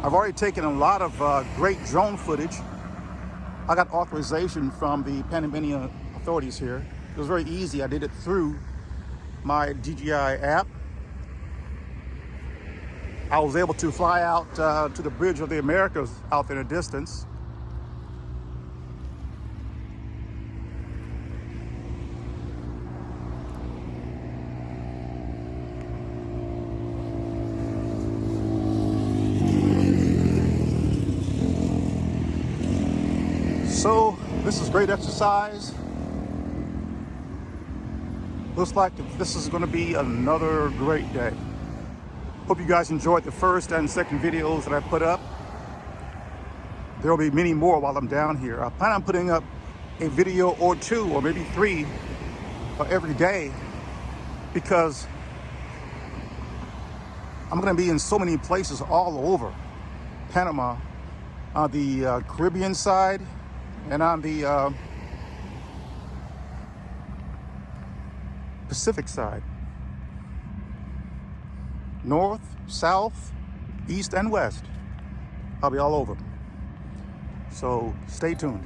I've already taken a lot of great drone footage. I got authorization from the Panamanian authorities here. It was very easy. I did it through my DJI app. I was able to fly out to the Bridge of the Americas out there in the distance. So this is great exercise. Looks like this is going to be another great day. Hope you guys enjoyed the first and second videos that I put up. There will be many more while I'm down here. I plan on putting up a video or two or maybe three every day, because I'm going to be in so many places all over Panama, on the Caribbean side and on the Pacific side. North, south, east, and west. I'll be all over. So stay tuned.